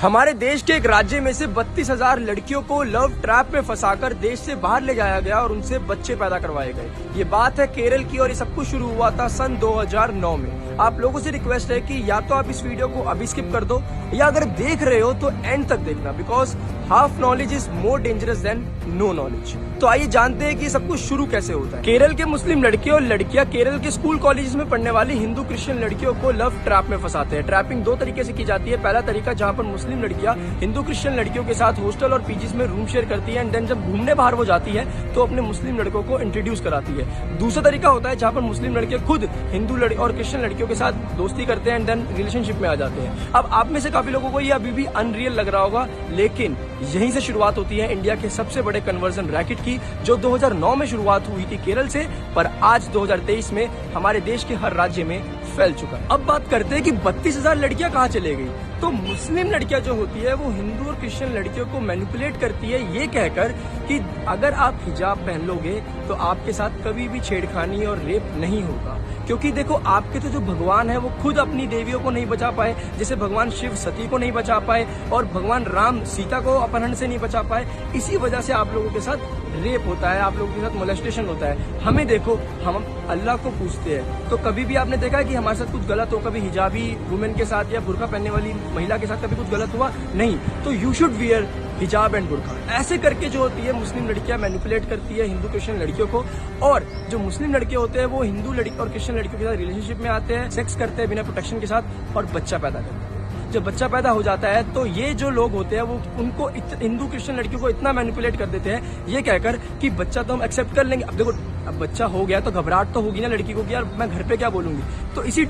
हमारे देश के एक राज्य में से 32,000 लड़कियों को लव ट्रैप में फंसाकर देश से बाहर ले जाया गया और उनसे बच्चे पैदा करवाए गए। ये बात है केरल की और ये सब कुछ शुरू हुआ था सन 2009 में। आप लोगों से रिक्वेस्ट है कि या तो आप इस वीडियो को अभी स्किप कर दो या अगर देख रहे हो तो एंड तक देखना, because half knowledge is more dangerous than no knowledge. तो आइए जानते हैं कि ये सब कुछ शुरू कैसे होता है। केरल के मुस्लिम लड़के और लड़कियां केरल के स्कूल कॉलेज में पढ़ने वाली हिंदू क्रिश्चियन लड़कियों को लव ट्रैप में फंसाते हैं। ट्रैपिंग दो तरीके से की जाती है। पहला तरीका जहां पर मुस्लिम लड़कियां हिंदू क्रिश्चियन लड़कियों के साथ हॉस्टल और पीजीज में रूम शेयर करती है एंड देन जब घूमने बाहर वो जाती है तो अपने मुस्लिम लड़कों को इंट्रोड्यूस कराती है। दूसरा तरीका होता है जहां पर मुस्लिम लड़के खुद हिंदू और क्रिश्चियन लड़कियों के साथ दोस्ती करते हैं एंड देन रिलेशनशिप में आ जाते हैं। अब आप में से काफी लोगों को ये अभी भी अनरियल लग रहा होगा, लेकिन यहीं से शुरुआत होती है इंडिया के सबसे बड़े कन्वर्जन रैकेट की, जो 2009 में शुरुआत हुई थी केरल से, पर आज 2023 में हमारे देश के हर राज्य में फैल चुका है। अब बात करते हैं कि 32,000 लड़कियां कहाँ चले गई। तो मुस्लिम लड़कियां जो होती है वो हिंदू और क्रिश्चियन लड़कियों को मैनिपुलेट करती है ये कहकर कि अगर आप हिजाब पहन लोगे तो आपके साथ कभी भी छेड़खानी और रेप नहीं होगा। क्योंकि देखो, आपके तो जो भगवान है वो खुद अपनी देवियों को नहीं बचा पाए, जैसे भगवान शिव सती को नहीं बचा पाए और भगवान राम सीता को अपहरण से नहीं बचा पाए। इसी वजह से आप लोगों के साथ रेप होता है, आप लोगों के साथ मोलेस्टेशन होता है। हमें देखो, हम अल्लाह को पूछते हैं, तो कभी भी आपने देखा है कि हमारे साथ कुछ गलत हो, कभी हिजाबी वुमेन के साथ या बुर्का पहनने वाली महिला के साथ कभी कुछ गलत हुआ? नहीं। तो यू शुड वियर हिजाब एंड बुर्का। ऐसे करके जो होती है मुस्लिम लड़कियां मैनिपुलेट करती है हिंदू क्रिश्चियन लड़कियों को, और जो मुस्लिम लड़के होते हैं वो हिंदू लड़की और क्रिश्चियन लड़कियों के साथ रिलेशनशिप में आते हैं, सेक्स करते हैं बिना प्रोटेक्शन के साथ और बच्चा पैदा करते हैं। जब बच्चा पैदा हो जाता है तो ये जो लोग होते हैं वो उनको हिंदू क्रिश्चियन लड़कियों को इतना मैनिपुलेट कर देते हैं ये कहकर कि बच्चा तो हम एक्सेप्ट कर लेंगे। अब देखो, अब बच्चा हो गया तो घबराहट तो होगी ना लड़की को कि यार मैं घर पे क्या बोलूंगी। तो इसी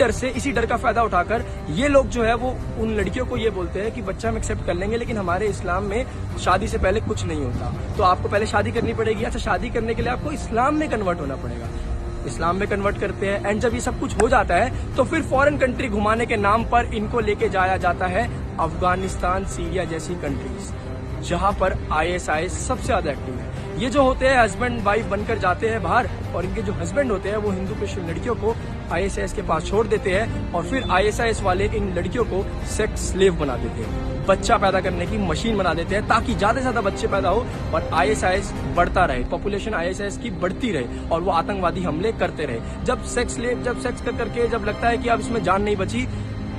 डर का फायदा उठाकर ये लोग जो है वो उन लड़कियों को ये बोलते हैं कि बच्चा हम एक्सेप्ट कर लेंगे, लेकिन हमारे इस्लाम में शादी से पहले कुछ नहीं होता, तो आपको पहले शादी करनी पड़ेगी। अच्छा, शादी करने के लिए आपको इस्लाम में कन्वर्ट होना पड़ेगा। इस्लाम में कन्वर्ट करते हैं एंड जब ये सब कुछ हो जाता है तो फिर फॉरेन कंट्री घुमाने के नाम पर इनको लेके जाया जाता है अफगानिस्तान, सीरिया जैसी कंट्रीज, जहां पर ISIS सबसे ज्यादा एक्टिव है। ये जो होते हैं हस्बैंड वाइफ बनकर जाते हैं बाहर, और इनके जो हस्बैंड होते हैं वो हिंदू क्रिश्चियन लड़कियों को ISIS के पास छोड़ देते हैं और फिर ISIS वाले इन लड़कियों को सेक्स स्लेव बना देते हैं, बच्चा पैदा करने की मशीन बना देते हैं, ताकि ज्यादा से ज्यादा बच्चे पैदा हो और ISIS बढ़ता रहे, पॉपुलेशन ISIS की बढ़ती रहे और वो आतंकवादी हमले करते रहे। जब सेक्स कर करके जब लगता है कि अब इसमें जान नहीं बची,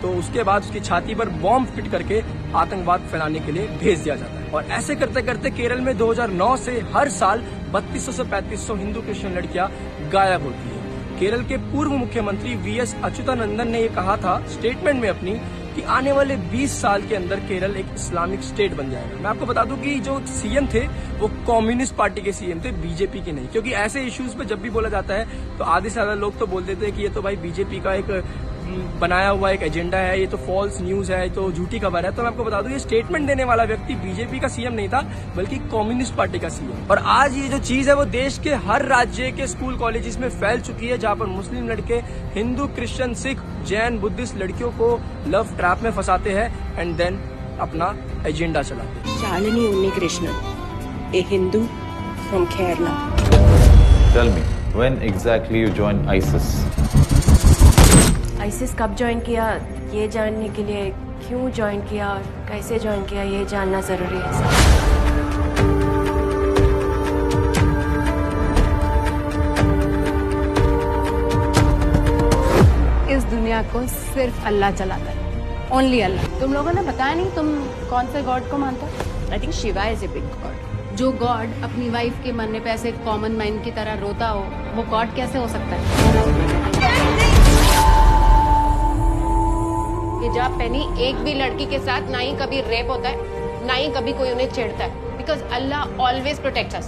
तो उसके बाद उसकी छाती पर बॉम्ब फिट करके आतंकवाद फैलाने के लिए भेज दिया जाता है। और ऐसे करते करते केरल में 2009 से हर साल 3200 से 3500 हिंदू क्रिश्चियन लड़कियां गायब होती है। केरल के पूर्व मुख्यमंत्री VS अच्युतानंदन ने ये कहा था स्टेटमेंट में अपनी कि आने वाले 20 साल के अंदर केरल एक इस्लामिक स्टेट बन जाएगा। मैं आपको बता दूं कि जो सीएम थे वो कम्युनिस्ट पार्टी के सीएम थे, बीजेपी के नहीं, क्योंकि ऐसे इश्यूज पे जब भी बोला जाता है तो आधे से ज्यादा लोग तो बोल देते हैं कि ये तो भाई बीजेपी का एक बनाया हुआ एक एजेंडा है, ये तो फॉल्स न्यूज है, ये तो झूठी खबर है। तो मैं आपको बता दूं ये स्टेटमेंट देने वाला व्यक्ति बीजेपी का सीएम नहीं था, बल्कि कम्युनिस्ट पार्टी का सीएम। और आज ये जो चीज है वो देश के हर राज्य के स्कूल कॉलेजेस में फैल चुकी है, जहां पर मुस्लिम लड़के हिंदू, क्रिश्चियन, सिख, जैन, बुद्धिस्ट लड़कियों को लव ट्रैप में फंसाते हैं एंड देन अपना एजेंडा चलाते हैं। Shalini Unnikrishnan, a Hindu from Kerala. Tell me, when exactly you joined ISIS? ISIS कब ज्वाइन किया ये जानने के लिए, क्यों ज्वाइन किया और कैसे ज्वाइन किया ये जानना जरूरी है। इस दुनिया को सिर्फ अल्लाह चलाता है, ओनली अल्लाह। तुम लोगों ने बताया नहीं तुम कौन से गॉड को मानते हो? I think Shiva is a big God. जो गॉड अपनी वाइफ के मरने पे ऐसे कॉमन मैन की तरह रोता हो, वो गॉड कैसे हो सकता है? हिजाब पहनी एक भी लड़की के साथ ना ही कभी रेप होता है, ना ही कभी कोई उन्हें छेड़ता है, because Allah always protects us.